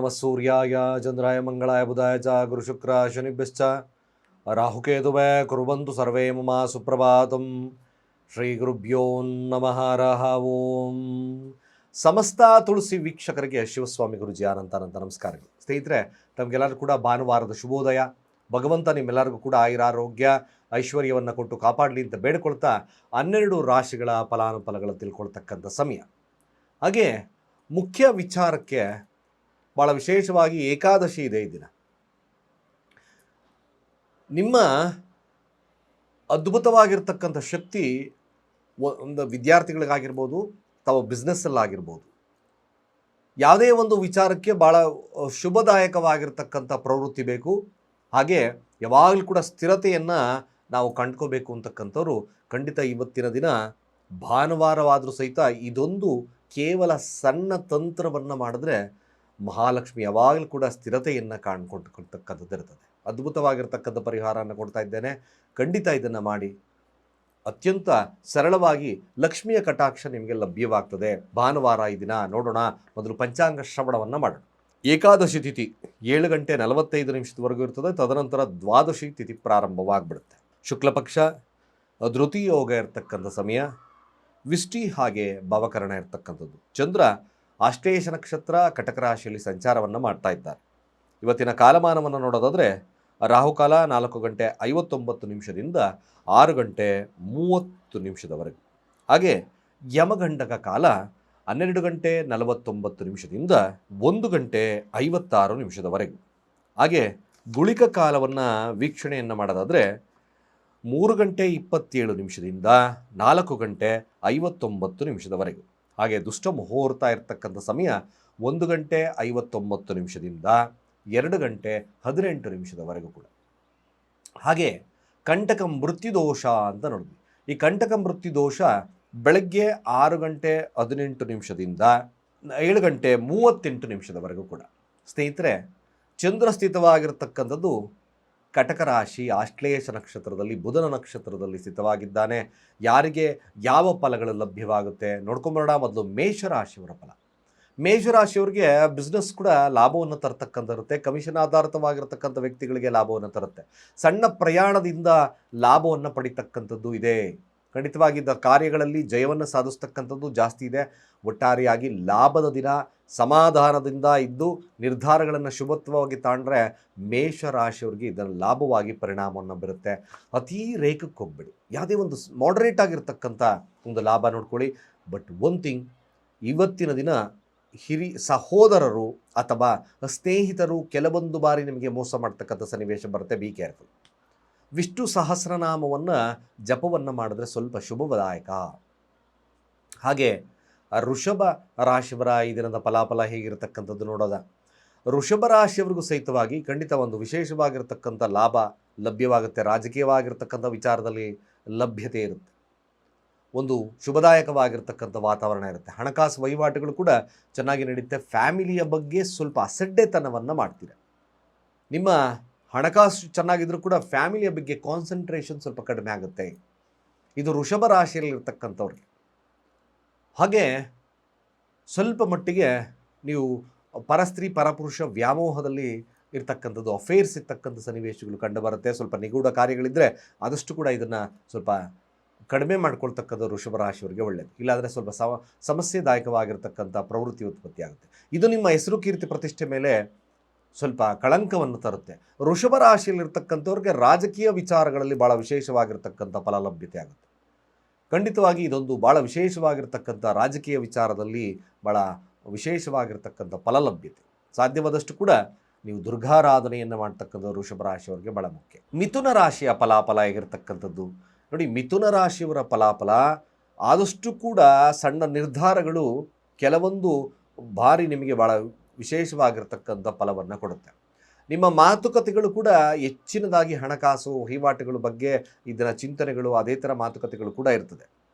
ನಮಃ ಸೂರ್ಯಾಯ ಚಂದ್ರಾಯ ಮಂಗಳಾಯ ಬುಧಾಯ ಚ ಗುರುಶುಕ್ರ ಶನಿಭ್ಯಶ್ಚ ರಾಹುಕೇತುವೇ ಕುರ್ವಂತು ಸರ್ವೇ ಮಮ ಸುಪ್ರಭಾತಂ. ಶ್ರೀ ಗುರುಭ್ಯೋ ನಮಃ ಹರಃ ಓಂ. ಸಮಸ್ತ ತುಳಸಿ ವೀಕ್ಷಕರಿಗೆ ಶಿವಸ್ವಾಮಿ ಗುರುಜಿ ಅನಂತ ನಮಸ್ಕಾರಗಳು. ಸ್ನೇಹಿತರೆ, ತಮಗೆಲ್ಲರೂ ಕೂಡ ಭಾನುವಾರದ ಶುಭೋದಯ. ಭಗವಂತ ನಿಮ್ಮೆಲ್ಲರಿಗೂ ಕೂಡ ಆಯುರಾರೋಗ್ಯ ಐಶ್ವರ್ಯವನ್ನು ಕೊಟ್ಟು ಕಾಪಾಡಲಿ ಅಂತ ಬೇಡಿಕೊಳ್ತಾ 12 ರಾಶಿಗಳ ಫಲಾನುಫಲಗಳು ತಿಳ್ಕೊಳ್ತಕ್ಕಂಥ ಸಮಯ. ಹಾಗೆ ಮುಖ್ಯ ವಿಚಾರಕ್ಕೆ ಭಾಳ ವಿಶೇಷವಾಗಿ ಏಕಾದಶಿ ಇದೆ ಈ ದಿನ. ನಿಮ್ಮ ಅದ್ಭುತವಾಗಿರ್ತಕ್ಕಂಥ ಶಕ್ತಿ ಒಂದು ವಿದ್ಯಾರ್ಥಿಗಳಿಗಾಗಿರ್ಬೋದು, ಅಥವಾ ಬಿಸ್ನೆಸ್ಸಲ್ಲಾಗಿರ್ಬೋದು, ಯಾವುದೇ ಒಂದು ವಿಚಾರಕ್ಕೆ ಭಾಳ ಶುಭದಾಯಕವಾಗಿರ್ತಕ್ಕಂಥ ಪ್ರವೃತ್ತಿ ಬೇಕು. ಹಾಗೆ ಯಾವಾಗಲೂ ಕೂಡ ಸ್ಥಿರತೆಯನ್ನು ನಾವು ಕಂಡ್ಕೋಬೇಕು ಅಂತಕ್ಕಂಥವ್ರು ಖಂಡಿತ ಇವತ್ತಿನ ದಿನ ಭಾನುವಾರವಾದರೂ ಸಹಿತ ಇದೊಂದು ಕೇವಲ ಸಣ್ಣ ತಂತ್ರವನ್ನು ಮಾಡಿದ್ರೆ ಮಹಾಲಕ್ಷ್ಮಿ ಯಾವಾಗಲೂ ಕೂಡ ಸ್ಥಿರತೆಯನ್ನು ಕಾಣ್ಕೊಳ್ತಕ್ಕಂಥದ್ದು ಇರ್ತದೆ. ಅದ್ಭುತವಾಗಿರ್ತಕ್ಕಂಥ ಪರಿಹಾರವನ್ನು ಕೊಡ್ತಾ ಇದ್ದೇನೆ. ಖಂಡಿತ ಇದನ್ನು ಮಾಡಿ. ಅತ್ಯಂತ ಸರಳವಾಗಿ ಲಕ್ಷ್ಮಿಯ ಕಟಾಕ್ಷ ನಿಮಗೆ ಲಭ್ಯವಾಗ್ತದೆ. ಭಾನುವಾರ ಈ ದಿನ ನೋಡೋಣ. ಮೊದಲು ಪಂಚಾಂಗ ಶ್ರವಣವನ್ನು ಮಾಡೋಣ. ಏಕಾದಶಿ ತಿಥಿ 7 ಗಂಟೆ 45 ನಿಮಿಷದವರೆಗೂ ಇರ್ತದೆ. ತದನಂತರ ದ್ವಾದಶಿ ತಿಥಿ ಪ್ರಾರಂಭವಾಗಿಬಿಡುತ್ತೆ. ಶುಕ್ಲ ಪಕ್ಷ ಧೃತಿ ಯೋಗ ಇರತಕ್ಕಂಥ ಸಮಯ. ವಿಷ್ಟಿ ಹಾಗೆ ಭವಕರಣ ಇರತಕ್ಕಂಥದ್ದು. ಚಂದ್ರ ಆಶ್ಲೇಷ ನಕ್ಷತ್ರ ಕಟಕ ರಾಶಿಯಲ್ಲಿ ಸಂಚಾರವನ್ನು ಮಾಡ್ತಾ ಇದ್ದಾರೆ. ಇವತ್ತಿನ ಕಾಲಮಾನವನ್ನು ನೋಡೋದಾದರೆ ರಾಹುಕಾಲ 4 ಗಂಟೆ 59 ನಿಮಿಷದಿಂದ 6 ಗಂಟೆ 30 ನಿಮಿಷದವರೆಗೂ. ಹಾಗೆ ಯಮಗಂಡಕ ಕಾಲ 12 ಗಂಟೆ 49 ನಿಮಿಷದಿಂದ 1 ಗಂಟೆ 56 ನಿಮಿಷದವರೆಗೂ. ಹಾಗೆ ಗುಳಿಕ ಕಾಲವನ್ನು ವೀಕ್ಷಣೆಯನ್ನು ಮಾಡೋದಾದರೆ 3 ಗಂಟೆ 27 ನಿಮಿಷದಿಂದ 4 ಗಂಟೆ 59 ನಿಮಿಷದವರೆಗೂ. ಹಾಗೆ ದುಷ್ಟ ಮುಹೂರ್ತ ಇರತಕ್ಕಂಥ ಸಮಯ 1 ಗಂಟೆ 59 ನಿಮಿಷದಿಂದ 2 ಗಂಟೆ 18 ನಿಮಿಷದವರೆಗೂ ಕೂಡ. ಹಾಗೆ ಕಂಟಕ ಮೃತ್ಯುದೋಷ ಅಂತ ನೋಡಿದ್ವಿ. ಈ ಕಂಟಕ ಮೃತ್ಯುದೋಷ ಬೆಳಗ್ಗೆ 6 ಗಂಟೆ 18 ನಿಮಿಷದಿಂದ 7 ಗಂಟೆ 38 ನಿಮಿಷದವರೆಗೂ ಕೂಡ. ಸ್ನೇಹಿತರೆ, ಚಂದ್ರ ಸ್ಥಿತವಾಗಿರ್ತಕ್ಕಂಥದ್ದು ಕಟಕ ರಾಶಿ ಆಶ್ಲೇಷ ನಕ್ಷತ್ರದಲ್ಲಿ, ಬುಧನ ನಕ್ಷತ್ರದಲ್ಲಿ ಸ್ಥಿತವಾಗಿದ್ದಾನೆ. ಯಾರಿಗೆ ಯಾವ ಫಲಗಳು ಲಭ್ಯವಾಗುತ್ತೆ ನೋಡ್ಕೊಂಬರೋಣ. ಮೊದಲು ಮೇಷರಾಶಿಯವರ ಫಲ. ಮೇಷರಾಶಿಯವರಿಗೆ ಬಿಸ್ನೆಸ್ ಕೂಡ ಲಾಭವನ್ನು ತರತಕ್ಕಂಥ ಇರುತ್ತೆ. ಕಮಿಷನ್ ಆಧಾರಿತವಾಗಿರ್ತಕ್ಕಂಥ ವ್ಯಕ್ತಿಗಳಿಗೆ ಲಾಭವನ್ನು ತರುತ್ತೆ. ಸಣ್ಣ ಪ್ರಯಾಣದಿಂದ ಲಾಭವನ್ನು ಪಡಿತಕ್ಕಂಥದ್ದು ಇದೆ. ಖಂಡಿತವಾಗಿದ್ದ ಕಾರ್ಯಗಳಲ್ಲಿ ಜಯವನ್ನು ಸಾಧಿಸ್ತಕ್ಕಂಥದ್ದು ಜಾಸ್ತಿ ಇದೆ. ಒಟ್ಟಾರೆಯಾಗಿ ಲಾಭದ ದಿನ. ಸಮಾಧಾನದಿಂದ ಇದ್ದು ನಿರ್ಧಾರಗಳನ್ನು ಶುಭತ್ವವಾಗಿ ತಾಂಡ್ರೆ ಮೇಷರಾಶಿಯವರಿಗೆ ಇದನ್ನು ಲಾಭವಾಗಿ ಪರಿಣಾಮವನ್ನು ಬರುತ್ತೆ. ಅತೀ ರೇಖಕ್ಕೆ ಹೋಗ್ಬೇಡಿ. ಯಾವುದೇ ಒಂದು ಮಾಡರೇಟ್ ಆಗಿರ್ತಕ್ಕಂಥ ಒಂದು ಲಾಭ ನೋಡ್ಕೊಳ್ಳಿ. ಬಟ್ ಒನ್ ಥಿಂಗ್, ಇವತ್ತಿನ ದಿನ ಸಹೋದರರು ಅಥವಾ ಸ್ನೇಹಿತರು ಕೆಲವೊಂದು ಬಾರಿ ನಿಮಗೆ ಮೋಸ ಮಾಡ್ತಕ್ಕಂಥ ಸನ್ನಿವೇಶ ಬರುತ್ತೆ. Be careful. ವಿಷ್ಣು ಸಹಸ್ರನಾಮವನ್ನು ಜಪವನ್ನು ಮಾಡಿದ್ರೆ ಸ್ವಲ್ಪ ಶುಭದಾಯಕ. ಹಾಗೆ ವೃಷಭ ರಾಶಿಯವರ ಈ ದಿನದ ಫಲಾಫಲ ಹೇಗಿರತಕ್ಕಂಥದ್ದು ನೋಡೋದ. ವೃಷಭ ರಾಶಿಯವರಿಗೂ ಸಹಿತವಾಗಿ ಖಂಡಿತ ಒಂದು ವಿಶೇಷವಾಗಿರ್ತಕ್ಕಂಥ ಲಾಭ ಲಭ್ಯವಾಗುತ್ತೆ. ರಾಜಕೀಯವಾಗಿರ್ತಕ್ಕಂಥ ವಿಚಾರದಲ್ಲಿ ಲಭ್ಯತೆ ಇರುತ್ತೆ. ಒಂದು ಶುಭದಾಯಕವಾಗಿರ್ತಕ್ಕಂಥ ವಾತಾವರಣ ಇರುತ್ತೆ. ಹಣಕಾಸು ವಹಿವಾಟುಗಳು ಕೂಡ ಚೆನ್ನಾಗಿ ನಡೆಯುತ್ತೆ. ಫ್ಯಾಮಿಲಿಯ ಬಗ್ಗೆ ಸ್ವಲ್ಪ ಅಸಡ್ಡೆತನವನ್ನು ಮಾಡ್ತೀರ. ನಿಮ್ಮ ಹಣಕಾಸು ಚೆನ್ನಾಗಿದ್ರೂ ಕೂಡ ಫ್ಯಾಮಿಲಿಯ ಬಗ್ಗೆ ಕಾನ್ಸಂಟ್ರೇಷನ್ ಸ್ವಲ್ಪ ಕಡಿಮೆ ಆಗುತ್ತೆ. ಇದು ವೃಷಭ ರಾಶಿಯಲ್ಲಿರ್ತಕ್ಕಂಥವ್ರಿಗೆ. ಹಾಗೆ ಸ್ವಲ್ಪ ಮಟ್ಟಿಗೆ ನೀವು ಪರಸ್ತ್ರೀ ಪರಪುರುಷ ವ್ಯಾಮೋಹದಲ್ಲಿ ಇರ್ತಕ್ಕಂಥದ್ದು, ಅಫೇರ್ಸ್ ಇರ್ತಕ್ಕಂಥ ಸನ್ನಿವೇಶಗಳು ಕಂಡು ಬರುತ್ತೆ. ಸ್ವಲ್ಪ ನಿಗೂಢ ಕಾರ್ಯಗಳಿದ್ದರೆ ಆದಷ್ಟು ಕೂಡ ಇದನ್ನು ಸ್ವಲ್ಪ ಕಡಿಮೆ ಮಾಡ್ಕೊಳ್ತಕ್ಕಂಥ ವೃಷಭ ರಾಶಿಯವರಿಗೆ ಒಳ್ಳೆಯದು. ಇಲ್ಲಾಂದರೆ ಸ್ವಲ್ಪ ಸಮಸ್ಯೆದಾಯಕವಾಗಿರ್ತಕ್ಕಂಥ ಪ್ರವೃತ್ತಿ ಉತ್ಪತ್ತಿ ಆಗುತ್ತೆ. ಇದು ನಿಮ್ಮ ಹೆಸರು ಕೀರ್ತಿ ಪ್ರತಿಷ್ಠೆ ಮೇಲೆ ಸ್ವಲ್ಪ ಕಳಂಕವನ್ನು ತರುತ್ತೆ. ವೃಷಭ ರಾಶಿಯಲ್ಲಿರ್ತಕ್ಕಂಥವ್ರಿಗೆ ರಾಜಕೀಯ ವಿಚಾರಗಳಲ್ಲಿ ಭಾಳ ವಿಶೇಷವಾಗಿರ್ತಕ್ಕಂಥ ಫಲಲಭ್ಯತೆ ಆಗುತ್ತೆ. ಖಂಡಿತವಾಗಿ ಇದೊಂದು ಭಾಳ ವಿಶೇಷವಾಗಿರ್ತಕ್ಕಂಥ ರಾಜಕೀಯ ವಿಚಾರದಲ್ಲಿ ಭಾಳ ವಿಶೇಷವಾಗಿರ್ತಕ್ಕಂಥ ಫಲಲಭ್ಯತೆ. ಸಾಧ್ಯವಾದಷ್ಟು ಕೂಡ ನೀವು ದುರ್ಗಾರಾಧನೆಯನ್ನು ಮಾಡ್ತಕ್ಕಂಥ ವೃಷಭ ರಾಶಿಯವರಿಗೆ ಭಾಳ ಮುಖ್ಯ. ಮಿಥುನ ರಾಶಿಯ ಫಲಾಫಲ ಹೇಗಿರ್ತಕ್ಕಂಥದ್ದು ನೋಡಿ. ಮಿಥುನ ರಾಶಿಯವರ ಫಲಾಫಲ ಆದಷ್ಟು ಕೂಡ ಸಣ್ಣ ನಿರ್ಧಾರಗಳು ಕೆಲವೊಂದು ಬಾರಿ ನಿಮಗೆ ಭಾಳ ವಿಶೇಷವಾಗಿರ್ತಕ್ಕಂಥ ಫಲವನ್ನು ಕೊಡುತ್ತೆ. ನಿಮ್ಮ ಮಾತುಕತೆಗಳು ಕೂಡ ಹೆಚ್ಚಿನದಾಗಿ ಹಣಕಾಸು ವಹಿವಾಟುಗಳ ಬಗ್ಗೆ ಇದರ ಚಿಂತನೆಗಳು, ಅದೇ ಥರ ಮಾತುಕತೆಗಳು ಕೂಡ ಇರ್ತದೆ.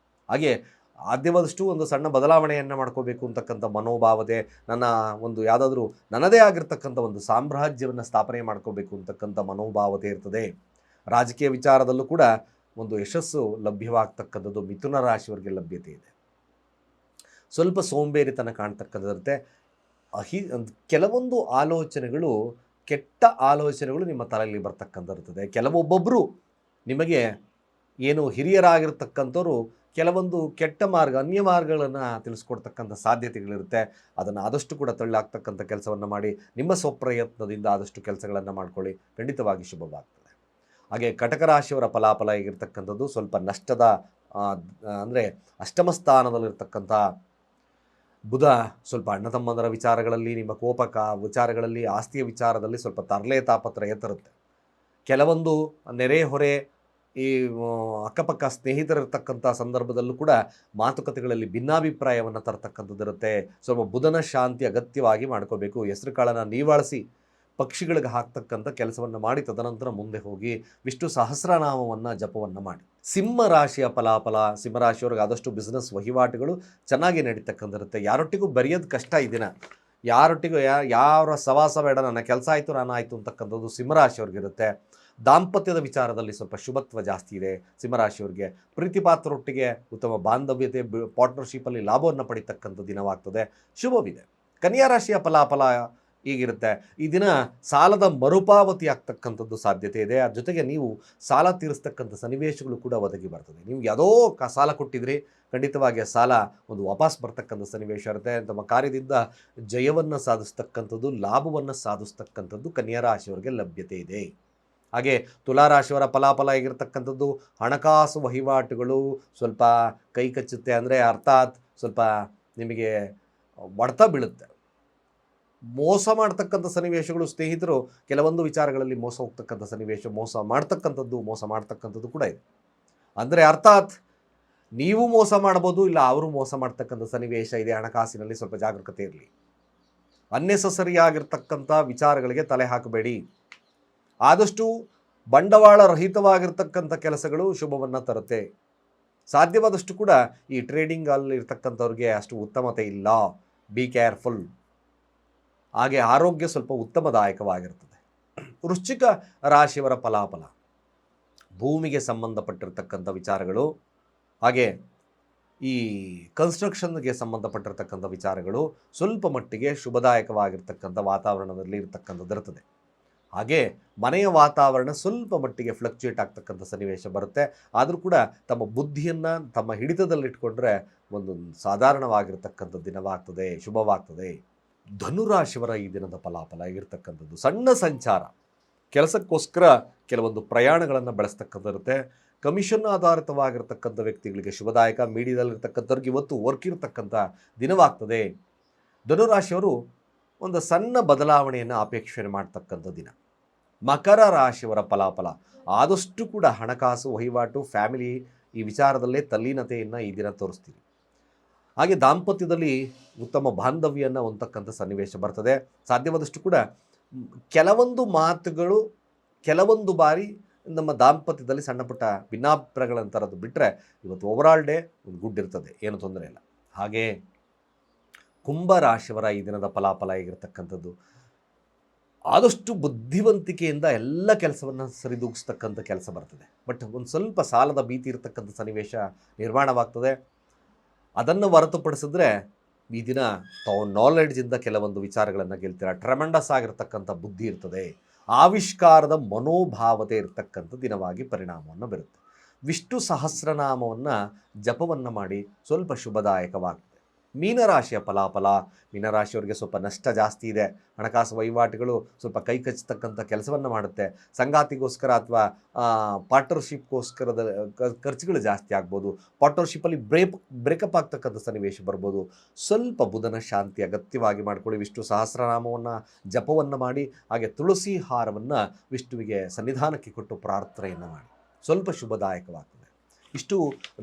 ಹಾಗೆ ಸಾಧ್ಯವಾದಷ್ಟು ಒಂದು ಸಣ್ಣ ಬದಲಾವಣೆಯನ್ನು ಮಾಡ್ಕೋಬೇಕು ಅಂತಕ್ಕಂಥ ಮನೋಭಾವನೆ, ನನ್ನ ಒಂದು ಯಾವುದಾದ್ರೂ ನನ್ನದೇ ಆಗಿರ್ತಕ್ಕಂಥ ಒಂದು ಸಾಮ್ರಾಜ್ಯವನ್ನು ಸ್ಥಾಪನೆ ಮಾಡ್ಕೋಬೇಕು ಅಂತಕ್ಕಂಥ ಮನೋಭಾವತೆ ಇರ್ತದೆ. ರಾಜಕೀಯ ವಿಚಾರದಲ್ಲೂ ಕೂಡ ಒಂದು ಯಶಸ್ಸು ಲಭ್ಯವಾಗ್ತಕ್ಕಂಥದ್ದು ಮಿಥುನ ರಾಶಿಯವರಿಗೆ ಲಭ್ಯತೆ ಇದೆ. ಸ್ವಲ್ಪ ಸೋಂಬೇರಿತನ ಕಾಣ್ತಕ್ಕಂಥದ್ದಿರುತ್ತೆ. ಕೆಲವೊಂದು ಆಲೋಚನೆಗಳು, ಕೆಟ್ಟ ಆಲೋಚನೆಗಳು ನಿಮ್ಮ ತಲೆಯಲ್ಲಿ ಬರ್ತಕ್ಕಂಥಿರ್ತದೆ. ಕೆಲವೊಬ್ಬೊಬ್ಬರು ನಿಮಗೆ ಏನು ಹಿರಿಯರಾಗಿರ್ತಕ್ಕಂಥವ್ರು ಕೆಲವೊಂದು ಕೆಟ್ಟ ಮಾರ್ಗ, ಅನ್ಯ ಮಾರ್ಗಗಳನ್ನು ತಿಳಿಸ್ಕೊಡ್ತಕ್ಕಂಥ ಸಾಧ್ಯತೆಗಳಿರುತ್ತೆ. ಅದನ್ನು ಆದಷ್ಟು ಕೂಡ ತಳ್ಳಾಕ್ತಕ್ಕಂಥ ಕೆಲಸವನ್ನು ಮಾಡಿ, ನಿಮ್ಮ ಸ್ವಪ್ರಯತ್ನದಿಂದ ಆದಷ್ಟು ಕೆಲಸಗಳನ್ನು ಮಾಡ್ಕೊಳ್ಳಿ, ಖಂಡಿತವಾಗಿ ಶುಭವಾಗ್ತದೆ. ಹಾಗೆ ಕಟಕ ರಾಶಿಯವರ ಫಲಾಫಲ ಹೇಗಿರ್ತಕ್ಕಂಥದ್ದು, ಸ್ವಲ್ಪ ನಷ್ಟದ ಅಂದರೆ ಅಷ್ಟಮ ಸ್ಥಾನದಲ್ಲಿರ್ತಕ್ಕಂಥ ಬುಧ ಸ್ವಲ್ಪ ಅಣ್ಣ ತಮ್ಮಂದರ ವಿಚಾರಗಳಲ್ಲಿ, ನಿಮ್ಮ ಕೋಪಕ ವಿಚಾರಗಳಲ್ಲಿ, ಆಸ್ತಿಯ ವಿಚಾರದಲ್ಲಿ ಸ್ವಲ್ಪ ತರಲೆ ತಾಪತ್ರಯ ತರುತ್ತೆ. ಕೆಲವೊಂದು ನೆರೆಹೊರೆ ಈ ಅಕ್ಕಪಕ್ಕ ಸ್ನೇಹಿತರಿರ್ತಕ್ಕಂಥ ಸಂದರ್ಭದಲ್ಲೂ ಕೂಡ ಮಾತುಕತೆಗಳಲ್ಲಿ ಭಿನ್ನಾಭಿಪ್ರಾಯವನ್ನು ತರತಕ್ಕಂಥದ್ದಿರುತ್ತೆ. ಸ್ವಲ್ಪ ಬುಧನ ಶಾಂತಿ ಅಗತ್ಯವಾಗಿ ಮಾಡ್ಕೋಬೇಕು. ಹೆಸರು ಕಾಳನ್ನು ನೀವಾಳಿಸಿ ಪಕ್ಷಿಗಳಿಗೆ ಹಾಕ್ತಕ್ಕಂಥ ಕೆಲಸವನ್ನು ಮಾಡಿ ತದನಂತರ ಮುಂದೆ ಹೋಗಿ ವಿಷ್ಣು ಸಹಸ್ರನಾಮವನ್ನು ಜಪವನ್ನು ಮಾಡಿ. ಸಿಂಹ ರಾಶಿಯ ಫಲಾಫಲ, ಸಿಂಹರಾಶಿಯವ್ರಿಗೆ ಆದಷ್ಟು ಬಿಸ್ನೆಸ್ ವಹಿವಾಟುಗಳು ಚೆನ್ನಾಗಿ ನಡೀತಕ್ಕಂಥಿರುತ್ತೆ. ಯಾರೊಟ್ಟಿಗೂ ಬೆರೆಯೋದು ಕಷ್ಟ ಈ ದಿನ. ಯಾರೊಟ್ಟಿಗೂ ಯಾರ ಸವಾಸ ಬೇಡ, ನನ್ನ ಕೆಲಸ ಆಯಿತು ನಾನು ಆಯಿತು ಅಂತಕ್ಕಂಥದ್ದು ಸಿಂಹರಾಶಿಯವ್ರಿಗಿರುತ್ತೆ. ದಾಂಪತ್ಯದ ವಿಚಾರದಲ್ಲಿ ಸ್ವಲ್ಪ ಶುಭತ್ವ ಜಾಸ್ತಿ ಇದೆ ಸಿಂಹರಾಶಿಯವ್ರಿಗೆ. ಪ್ರೀತಿಪಾತ್ರರೊಟ್ಟಿಗೆ ಉತ್ತಮ ಬಾಂಧವ್ಯತೆ, ಪಾರ್ಟ್ನರ್ಶಿಪ್ಪಲ್ಲಿ ಲಾಭವನ್ನು ಪಡಿತಕ್ಕಂಥ ದಿನವಾಗ್ತದೆ, ಶುಭವಿದೆ. ಕನ್ಯಾ ರಾಶಿಯ ಫಲಾಫಲ ಹೀಗಿರುತ್ತೆ. ಈ ದಿನ ಸಾಲದ ಮರುಪಾವತಿ ಆಗ್ತಕ್ಕಂಥದ್ದು ಸಾಧ್ಯತೆ ಇದೆ. ಅದ್ರ ಜೊತೆಗೆ ನೀವು ಸಾಲ ತೀರಿಸ್ತಕ್ಕಂಥ ಸನ್ನಿವೇಶಗಳು ಕೂಡ ಒದಗಿ ಬರ್ತದೆ. ನೀವು ಯಾವುದೋ ಸಾಲ ಕೊಟ್ಟಿದ್ರಿ, ಖಂಡಿತವಾಗಿ ಆ ಸಾಲ ಒಂದು ವಾಪಸ್ ಬರ್ತಕ್ಕಂಥ ಸನ್ನಿವೇಶ ಇರುತ್ತೆ. ತಮ್ಮ ಕಾರ್ಯದಿಂದ ಜಯವನ್ನು ಸಾಧಿಸ್ತಕ್ಕಂಥದ್ದು, ಲಾಭವನ್ನು ಸಾಧಿಸ್ತಕ್ಕಂಥದ್ದು ಕನ್ಯಾ ರಾಶಿಯವರಿಗೆ ಲಭ್ಯತೆ ಇದೆ. ಹಾಗೆ ತುಲಾರಾಶಿಯವರ ಫಲಾಫಲ ಹೇಗಿರ್ತಕ್ಕಂಥದ್ದು, ಹಣಕಾಸು ವಹಿವಾಟುಗಳು ಸ್ವಲ್ಪ ಕೈ ಕಚ್ಚುತ್ತೆ. ಅಂದರೆ ಅರ್ಥಾತ್ ಸ್ವಲ್ಪ ನಿಮಗೆ ಹೊಡೆತ ಬೀಳುತ್ತೆ. ಮೋಸ ಮಾಡ್ತಕ್ಕಂಥ ಸನ್ನಿವೇಶಗಳು, ಸ್ನೇಹಿತರು ಕೆಲವೊಂದು ವಿಚಾರಗಳಲ್ಲಿ ಮೋಸ ಹೋಗ್ತಕ್ಕಂಥ ಸನ್ನಿವೇಶ, ಮೋಸ ಮಾಡ್ತಕ್ಕಂಥದ್ದು ಕೂಡ ಇದೆ. ಅಂದರೆ ಅರ್ಥಾತ್ ನೀವು ಮೋಸ ಮಾಡ್ಬೋದು, ಇಲ್ಲ ಅವರು ಮೋಸ ಮಾಡ್ತಕ್ಕಂಥ ಸನ್ನಿವೇಶ ಇದೆ. ಹಣಕಾಸಿನಲ್ಲಿ ಸ್ವಲ್ಪ ಜಾಗರೂಕತೆ ಇರಲಿ. ಅನ್ನೆಸಸರಿ ಆಗಿರ್ತಕ್ಕಂಥ ವಿಚಾರಗಳಿಗೆ ತಲೆ ಹಾಕಬೇಡಿ. ಆದಷ್ಟು ಬಂಡವಾಳ ರಹಿತವಾಗಿರ್ತಕ್ಕಂಥ ಕೆಲಸಗಳು ಶುಭವನ್ನು ತರುತ್ತೆ. ಸಾಧ್ಯವಾದಷ್ಟು ಕೂಡ ಈ ಟ್ರೇಡಿಂಗ್ ಅಲ್ಲಿ ಇರ್ತಕ್ಕಂಥವ್ರಿಗೆ ಅಷ್ಟು ಉತ್ತಮತೆ ಇಲ್ಲ, ಬಿ ಕೇರ್ಫುಲ್. ಹಾಗೆ ಆರೋಗ್ಯ ಸ್ವಲ್ಪ ಉತ್ತಮದಾಯಕವಾಗಿರ್ತದೆ. ವೃಶ್ಚಿಕ ರಾಶಿಯವರ ಫಲಾಫಲ, ಭೂಮಿಗೆ ಸಂಬಂಧಪಟ್ಟಿರ್ತಕ್ಕಂಥ ವಿಚಾರಗಳು, ಹಾಗೆ ಈ ಕನ್ಸ್ಟ್ರಕ್ಷನ್ಗೆ ಸಂಬಂಧಪಟ್ಟಿರ್ತಕ್ಕಂಥ ವಿಚಾರಗಳು ಸ್ವಲ್ಪ ಮಟ್ಟಿಗೆ ಶುಭದಾಯಕವಾಗಿರ್ತಕ್ಕಂಥ ವಾತಾವರಣದಲ್ಲಿ ಇರ್ತಕ್ಕಂಥದ್ದು ಇರ್ತದೆ. ಹಾಗೆ ಮನೆಯ ವಾತಾವರಣ ಸ್ವಲ್ಪ ಮಟ್ಟಿಗೆ ಫ್ಲಕ್ಚುಯೇಟ್ ಆಗ್ತಕ್ಕಂಥ ಸನ್ನಿವೇಶ ಬರುತ್ತೆ. ಆದರೂ ಕೂಡ ತಮ್ಮ ಬುದ್ಧಿಯನ್ನು ತಮ್ಮ ಹಿಡಿತದಲ್ಲಿಟ್ಕೊಂಡ್ರೆ ಒಂದು ಸಾಧಾರಣವಾಗಿರ್ತಕ್ಕಂಥ ದಿನವಾಗ್ತದೆ, ಶುಭವಾಗ್ತದೆ. ಧನುರಾಶಿಯವರ ಈ ದಿನದ ಫಲಾಫಲ ಆಗಿರ್ತಕ್ಕಂಥದ್ದು, ಸಣ್ಣ ಸಂಚಾರ, ಕೆಲಸಕ್ಕೋಸ್ಕರ ಕೆಲವೊಂದು ಪ್ರಯಾಣಗಳನ್ನು ಬೆಳೆಸ್ತಕ್ಕಂಥಿರುತ್ತೆ. ಕಮಿಷನ್ ಆಧಾರಿತವಾಗಿರ್ತಕ್ಕಂಥ ವ್ಯಕ್ತಿಗಳಿಗೆ ಶುಭದಾಯಕ. ಮೀಡಿಯಾದಲ್ಲಿರ್ತಕ್ಕಂಥವ್ರಿಗೆ ಇವತ್ತು ವರ್ಕ್ ಇರತಕ್ಕಂಥ ದಿನವಾಗ್ತದೆ. ಧನುರಾಶಿಯವರು ಒಂದು ಸಣ್ಣ ಬದಲಾವಣೆಯನ್ನು ಅಪೇಕ್ಷೆ ಮಾಡ್ತಕ್ಕಂಥ ದಿನ. ಮಕರ ರಾಶಿಯವರ ಫಲಾಫಲ, ಆದಷ್ಟು ಕೂಡ ಹಣಕಾಸು ವಹಿವಾಟು, ಫ್ಯಾಮಿಲಿ ಈ ವಿಚಾರದಲ್ಲೇ ತಲ್ಲೀನತೆಯನ್ನು ಈ ದಿನ ತೋರಿಸ್ತೀರಿ. ಹಾಗೆ ದಾಂಪತ್ಯದಲ್ಲಿ ಉತ್ತಮ ಬಾಂಧವ್ಯವನ್ನು ಹೊಂದತಕ್ಕಂಥ ಸನ್ನಿವೇಶ ಬರ್ತದೆ. ಸಾಧ್ಯವಾದಷ್ಟು ಕೂಡ ಕೆಲವೊಂದು ಮಾತುಗಳು ಕೆಲವೊಂದು ಬಾರಿ ನಮ್ಮ ದಾಂಪತ್ಯದಲ್ಲಿ ಸಣ್ಣ ಪುಟ್ಟ ಭಿನ್ನಾಭಿಪ್ರಾಯಗಳಂತರದ್ದು ಬಿಟ್ಟರೆ ಇವತ್ತು ಓವರಾಲ್ ಡೇ ಒಂದು ಗುಡ್ ಇರ್ತದೆ, ಏನು ತೊಂದರೆ ಇಲ್ಲ. ಹಾಗೆ ಕುಂಭರಾಶಿಯವರ ಈ ದಿನದ ಫಲಾಫಲ ಹೇಗಿರ್ತಕ್ಕಂಥದ್ದು, ಆದಷ್ಟು ಬುದ್ಧಿವಂತಿಕೆಯಿಂದ ಎಲ್ಲ ಕೆಲಸವನ್ನು ಸರಿದೂಗಿಸ್ತಕ್ಕಂಥ ಕೆಲಸ ಬರ್ತದೆ. ಬಟ್ ಒಂದು ಸ್ವಲ್ಪ ಸಾಲದ ಭೀತಿ ಇರತಕ್ಕಂಥ ಸನ್ನಿವೇಶ ನಿರ್ಮಾಣವಾಗ್ತದೆ. ಅದನ್ನು ಹೊರತುಪಡಿಸಿದ್ರೆ ಈ ದಿನ ತಾವು ನಾಲೆಡ್ಜಿಂದ ಕೆಲವೊಂದು ವಿಚಾರಗಳನ್ನು ಗೆಲ್ತೀರ. ಟ್ರೆಮೆಂಡಸ್ ಆಗಿರ್ತಕ್ಕಂಥ ಬುದ್ಧಿ ಇರ್ತದೆ. ಆವಿಷ್ಕಾರದ ಮನೋಭಾವತೆ ಇರತಕ್ಕಂಥ ದಿನವಾಗಿ ಪರಿಣಾಮವನ್ನು ಬೀರುತ್ತೆ. ವಿಷ್ಣು ಸಹಸ್ರನಾಮವನ್ನು ಜಪವನ್ನು ಮಾಡಿ, ಸ್ವಲ್ಪ ಶುಭದಾಯಕವಾಗ್ತದೆ. ಮೀನರಾಶಿಯ ಫಲಾಫಲ, ಮೀನರಾಶಿಯವರಿಗೆ ಸ್ವಲ್ಪ ನಷ್ಟ ಜಾಸ್ತಿ ಇದೆ. ಹಣಕಾಸು ವಹಿವಾಟುಗಳು ಸ್ವಲ್ಪ ಕೈ ಕಚ್ಚತಕ್ಕಂಥ ಕೆಲಸವನ್ನು ಮಾಡುತ್ತೆ. ಸಂಗಾತಿಗೋಸ್ಕರ ಅಥವಾ ಪಾರ್ಟ್ನರ್ಶಿಪ್ಗೋಸ್ಕರದ ಖರ್ಚುಗಳು ಜಾಸ್ತಿ ಆಗ್ಬೋದು. ಪಾರ್ಟ್ನರ್ಶಿಪ್ಪಲ್ಲಿ ಬ್ರೇಕಪ್ ಆಗ್ತಕ್ಕಂಥ ಸನ್ನಿವೇಶ ಬರ್ಬೋದು. ಸ್ವಲ್ಪ ಬುಧನ ಶಾಂತಿ ಅಗತ್ಯವಾಗಿ ಮಾಡಿಕೊಳ್ಳಿ. ವಿಷ್ಣು ಸಹಸ್ರನಾಮವನ್ನು ಜಪವನ್ನು ಮಾಡಿ, ಹಾಗೆ ತುಳಸಿ ಹಾರವನ್ನು ವಿಷ್ಣುವಿಗೆ ಸನ್ನಿಧಾನಕ್ಕೆ ಕೊಟ್ಟು ಪ್ರಾರ್ಥನೆಯನ್ನು ಮಾಡಿ, ಸ್ವಲ್ಪ ಶುಭದಾಯಕವಾಗ್ತದೆ. ಇಷ್ಟು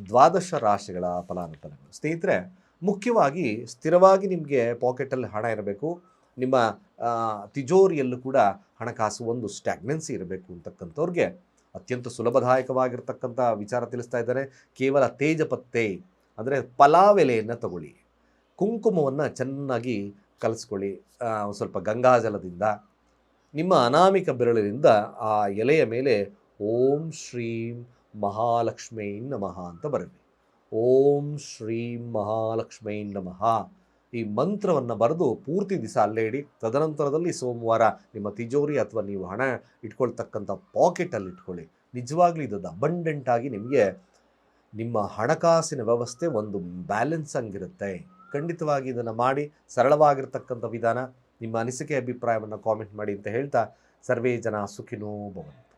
ದ್ವಾದಶ ರಾಶಿಗಳ ಫಲಾನುಫಲಗಳು. ಸ್ನೇಹಿತರೆ, ಮುಖ್ಯವಾಗಿ ಸ್ಥಿರವಾಗಿ ನಿಮಗೆ ಪಾಕೆಟಲ್ಲಿ ಹಣ ಇರಬೇಕು. ನಿಮ್ಮ ತಿಜೋರಿಯಲ್ಲೂ ಕೂಡ ಹಣಕಾಸು ಒಂದು ಸ್ಟ್ಯಾಗ್ನೆನ್ಸಿ ಇರಬೇಕು ಅಂತಕ್ಕಂಥವ್ರಿಗೆ ಅತ್ಯಂತ ಸುಲಭದಾಯಕವಾಗಿರ್ತಕ್ಕಂಥ ವಿಚಾರ ತಿಳಿಸ್ತಾ ಇದ್ದಾರೆ. ಕೇವಲ ತೇಜಪತ್ತೆ ಅಂದರೆ ಪಲಾವೆಲೆಯನ್ನು ತಗೊಳ್ಳಿ, ಕುಂಕುಮವನ್ನು ಚೆನ್ನಾಗಿ ಕಲಿಸ್ಕೊಳ್ಳಿ. ಸ್ವಲ್ಪ ಗಂಗಾಜಲದಿಂದ ನಿಮ್ಮ ಅನಾಮಿಕ ಬೆರಳಿನಿಂದ ಆ ಎಲೆಯ ಮೇಲೆ ಓಂ ಶ್ರೀಂ ಮಹಾಲಕ್ಷ್ಮೀ ನಮಃ ಅಂತ ಬರಲಿ. ಓಂ ಶ್ರೀಂ ಮಹಾಲಕ್ಷ್ಮೀ ನಮಃ ಈ ಮಂತ್ರವನ್ನು ಬರೆದು ಪೂರ್ತಿ ದಿವಸ ಅಲ್ಲೇ ಇಡಿ. ತದನಂತರದಲ್ಲಿ ಸೋಮವಾರ ನಿಮ್ಮ ತಿಜೋರಿ ಅಥವಾ ನೀವು ಹಣ ಇಟ್ಕೊಳ್ತಕ್ಕಂಥ ಪಾಕೆಟಲ್ಲಿ ಇಟ್ಕೊಳ್ಳಿ. ನಿಜವಾಗ್ಲೂ ಇದು ಅಬಂಡೆಂಟ್ ಆಗಿ ನಿಮಗೆ ನಿಮ್ಮ ಹಣಕಾಸಿನ ವ್ಯವಸ್ಥೆ ಒಂದು ಬ್ಯಾಲೆನ್ಸ್ ಹಂಗಿರುತ್ತೆ. ಖಂಡಿತವಾಗಿ ಇದನ್ನು ಮಾಡಿ. ಸರಳವಾಗಿರ್ತಕ್ಕಂಥ ವಿಧಾನ. ನಿಮ್ಮ ಅನಿಸಿಕೆ ಅಭಿಪ್ರಾಯವನ್ನು ಕಾಮೆಂಟ್ ಮಾಡಿ ಅಂತ ಹೇಳ್ತಾ, ಸರ್ವೇ ಜನ ಸುಖಿನೋ ಭವಂತು.